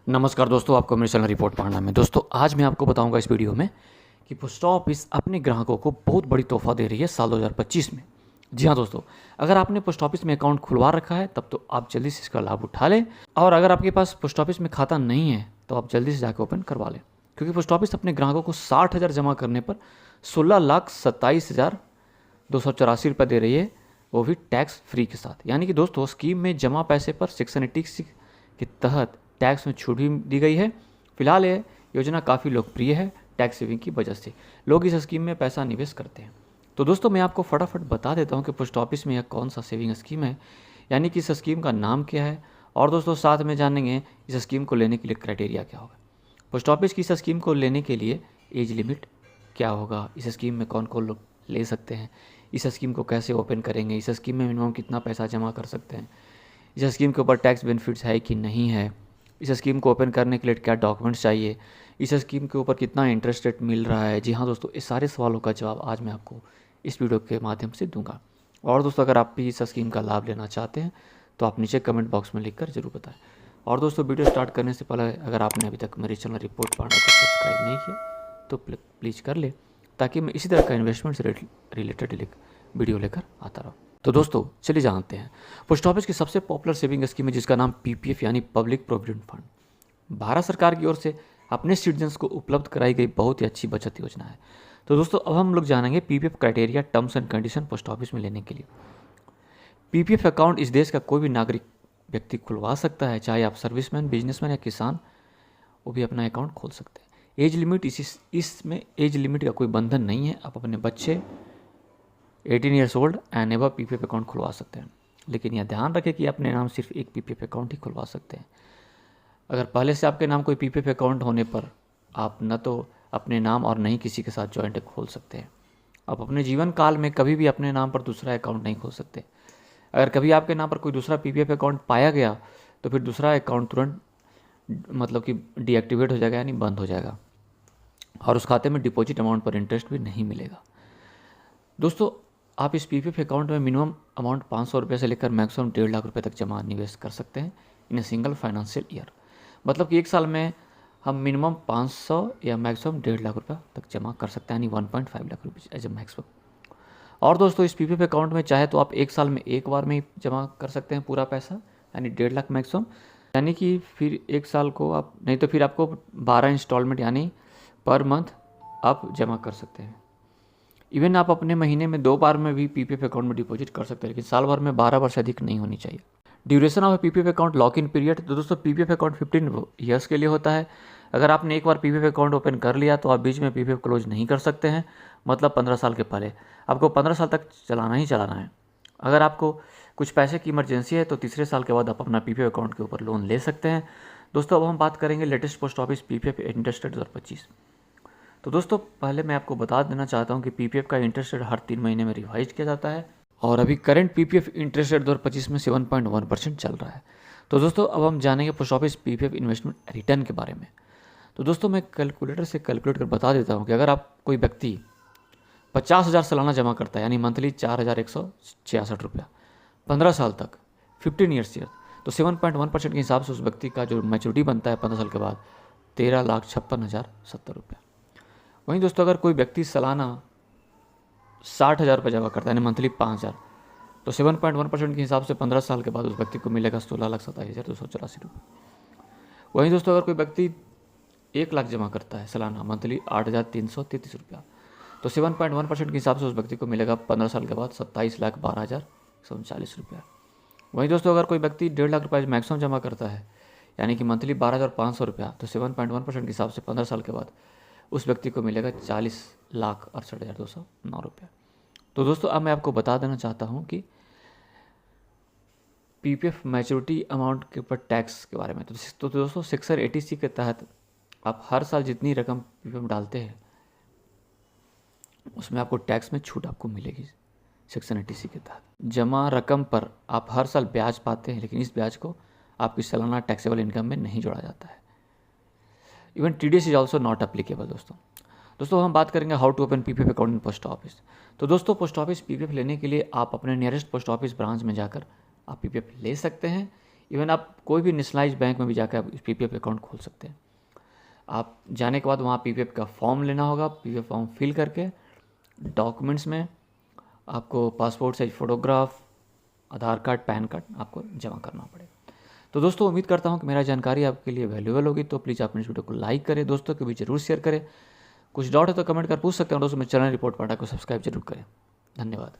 नमस्कार दोस्तों, आपको मेरे चैनल रिपोर्ट पढ़ना में। दोस्तों आज मैं आपको बताऊंगा इस वीडियो में कि पोस्ट ऑफिस अपने ग्राहकों को बहुत बड़ी तोहफा दे रही है साल 2025 में। जी हाँ दोस्तों, अगर आपने पोस्ट ऑफिस में अकाउंट खुलवा रखा है तब तो आप जल्दी से इसका लाभ उठा लें, और अगर आपके पास पोस्ट ऑफिस में खाता नहीं है तो आप जल्दी से जाकर ओपन करवा लें, क्योंकि पोस्ट ऑफिस अपने ग्राहकों को 60,000 जमा करने पर 16,27,284 रुपये दे रही है, वो भी टैक्स फ्री के साथ। यानी कि दोस्तों स्कीम में जमा पैसे पर सेक्शन 86 के तहत टैक्स में छूट भी दी गई है। फिलहाल ये योजना काफ़ी लोकप्रिय है, टैक्स सेविंग की वजह से लोग इस स्कीम में पैसा निवेश करते हैं। तो दोस्तों मैं आपको फटाफट बता देता हूँ कि पोस्ट ऑफिस में यह कौन सा सेविंग स्कीम है, यानी कि इस स्कीम का नाम क्या है, और दोस्तों साथ में जानेंगे इस स्कीम को लेने के लिए क्राइटेरिया क्या होगा। पोस्ट ऑफिस की इस स्कीम को लेने के लिए एज लिमिट क्या होगा, इस स्कीम में कौन कौन लोग ले सकते हैं, इस स्कीम को कैसे ओपन करेंगे, इस स्कीम में मिनिमम कितना पैसा जमा कर सकते हैं, इस स्कीम के ऊपर टैक्स बेनिफिट्स है कि नहीं है, इस स्कीम को ओपन करने के लिए क्या डॉक्यूमेंट्स चाहिए, इस स्कीम के ऊपर कितना इंटरेस्ट रेट मिल रहा है। जी हाँ दोस्तों, इस सारे सवालों का जवाब आज मैं आपको इस वीडियो के माध्यम से दूंगा। और दोस्तों अगर आप भी इस स्कीम का लाभ लेना चाहते हैं तो आप नीचे कमेंट बॉक्स में लिखकर जरूर बताएं। और दोस्तों वीडियो स्टार्ट करने से पहले अगर आपने अभी तक मेरे चैनल रिपोर्ट पढ़ना को सब्सक्राइब नहीं किया तो प्लीज़ कर ले, ताकि मैं इसी तरह का इन्वेस्टमेंट से रिलेटेड वीडियो लेकर आता रहूँ। तो दोस्तों चलिए जानते हैं पोस्ट ऑफिस की सबसे पॉपुलर सेविंग स्कीम है जिसका नाम पीपीएफ यानी पब्लिक प्रोविडेंट फंड। भारत सरकार की ओर से अपने सिटीजन्स को उपलब्ध कराई गई बहुत ही अच्छी बचत योजना है। तो दोस्तों अब हम लोग जानेंगे PPF criteria, terms and condition post office में लेने के लिए। पीपीएफ अकाउंट इस देश का कोई भी नागरिक व्यक्ति खुलवा सकता है, चाहे आप सर्विसमैन, बिजनेसमैन या किसान, वो भी अपना अकाउंट खोल सकते हैं। एज लिमिट इसमें एज लिमिट का कोई बंधन नहीं है, आप अपने बच्चे 18 years old and above PPF account खुलवा सकते हैं। लेकिन यह ध्यान रखें कि अपने नाम सिर्फ एक पीपीएफ अकाउंट ही खुलवा सकते हैं। अगर पहले से आपके नाम कोई पीपीएफ अकाउंट होने पर आप न तो अपने नाम और न ही किसी के साथ जॉइंट खोल सकते हैं। आप अपने जीवन काल में कभी भी अपने नाम पर दूसरा अकाउंट नहीं खोल सकते। अगर कभी आपके नाम पर कोई दूसरा पीपीएफ अकाउंट पाया गया तो फिर दूसरा अकाउंट तुरंत मतलब कि डीएक्टिवेट हो जाएगा, यानी बंद हो जाएगा, और उस खाते में डिपॉजिट अमाउंट पर इंटरेस्ट भी नहीं मिलेगा। दोस्तों आप इस पीपीएफ अकाउंट में मिनिमम अमाउंट 500 रुपये से लेकर मैक्सिमम 1.5 लाख रुपये तक जमा निवेश कर सकते हैं इन ए सिंगल फाइनेंशियल ईयर। मतलब कि एक साल में हम मिनिमम 500 या मैक्सिमम 1.5 लाख रुपये तक जमा कर सकते हैं, यानी 1.5 लाख रुपये एज ए मैक्सिमम। और दोस्तों इस पीपीएफ अकाउंट में चाहे तो आप एक साल में एक बार में ही जमा कर सकते हैं पूरा पैसा, यानी 1.5 लाख मैक्सिमम, यानी कि फिर एक साल को आप नहीं तो फिर आपको 12 इंस्टॉलमेंट यानी पर मंथ आप जमा कर सकते हैं। इवन आप अपने महीने में 2 बार में भी पीपीएफ अकाउंट में डिपॉजिट कर सकते हैं, लेकिन साल भर में 12 वर्ष अधिक नहीं होनी चाहिए। Duration of PPF account, lock in period. तो दोस्तों पीपीएफ अकाउंट 15 ईयर्स के लिए होता है। अगर आपने एक बार पीपीएफ अकाउंट ओपन कर लिया तो आप बीच में पीपीएफ क्लोज नहीं कर सकते हैं, मतलब 15 साल के पहले आपको 15 साल तक चलाना ही चलाना है। अगर आपको कुछ पैसे की इमरजेंसी है तो तीसरे साल के बाद आप अपना पीपीएफ अकाउंट के ऊपर लोन ले सकते हैं। दोस्तों अब हम बात करेंगे latest post office PPF interest rate 2025। तो दोस्तों पहले मैं आपको बता देना चाहता हूं कि पीपीएफ का इंटरेस्ट रेट हर 3 महीने में रिवाइज किया जाता है, और अभी करंट पीपीएफ इंटरेस्ट रेट 2025 में 7.1% चल रहा है। तो दोस्तों अब हम जानेंगे post office PPF investment return के बारे में। तो दोस्तों मैं कैलकुलेटर से कैलकुलेट कर बता देता हूँ कि अगर आप कोई व्यक्ति 50,000 सालाना जमा करता है, यानी मंथली 4,166 रुपया 15 साल तक 15 ईयर्स तो 7.1% के हिसाब से उस व्यक्ति का जो मैच्योरिटी बनता है 15 साल के बाद 13,56,070 रुपया। वहीं दोस्तों अगर कोई व्यक्ति सालाना 60,000 रुपये जमा करता है, यानी मंथली 5,000, तो 7.1% के हिसाब से 15 साल के बाद उस व्यक्ति को मिलेगा 16,27,284 रुपये। वहीं दोस्तों अगर कोई व्यक्ति 1 लाख जमा करता है सालाना मंथली 8,333 रुपया, तो 7.1% के हिसाब से उस व्यक्ति को मिलेगा 15 साल के बाद 27,12,139 रुपया। वहीं दोस्तों अगर कोई व्यक्ति 1.5 लाख रुपये मैक्सिमम जमा करता है, यानी कि मंथली 12,500 रुपया, तो 7.1% के हिसाब से 15 साल के बाद उस व्यक्ति को मिलेगा 40,68,209 रुपया। तो दोस्तों अब मैं आपको बता देना चाहता हूँ कि पीपीएफ मैच्योरिटी अमाउंट के ऊपर टैक्स के बारे में। तो दोस्तों सेक्शन 80C के तहत आप हर साल जितनी रकम पीपीएफ डालते हैं उसमें आपको टैक्स में छूट आपको मिलेगी। सेक्शन 80C के तहत जमा रकम पर आप हर साल ब्याज पाते हैं, लेकिन इस ब्याज को आपकी सालाना टैक्सेबल इनकम में नहीं जोड़ा जाता है। Even TDS is also not applicable. दोस्तों हम बात करेंगे how to open PPF account in post office. तो दोस्तों पोस्ट ऑफिस पीपीएफ लेने के लिए आप अपने नियरेस्ट पोस्ट ऑफिस ब्रांच में जाकर आप पीपीएफ ले सकते हैं। इवन आप कोई भी नेशनलाइज बैंक में भी जाकर आप पीपीएफ अकाउंट खोल सकते हैं। आप जाने के बाद वहाँ पीपीएफ का फॉर्म लेना होगा, पीपीएफ फॉर्म फिल करके डॉक्यूमेंट्स में आपको पासपोर्ट साइज फ़ोटोग्राफ, आधार कार्ड, पैन कार्ड आपको जमा करना पड़ेगा। तो दोस्तों उम्मीद करता हूँ कि मेरा जानकारी आपके लिए वैल्यूएबल होगी, तो प्लीज़ आप इस वीडियो को लाइक करें, दोस्तों के भी जरूर शेयर करें। कुछ डाउट है तो कमेंट कर पूछ सकते हैं दोस्तों। मेरे चैनल रिपोर्ट पार्टा को सब्सक्राइब जरूर करें। धन्यवाद।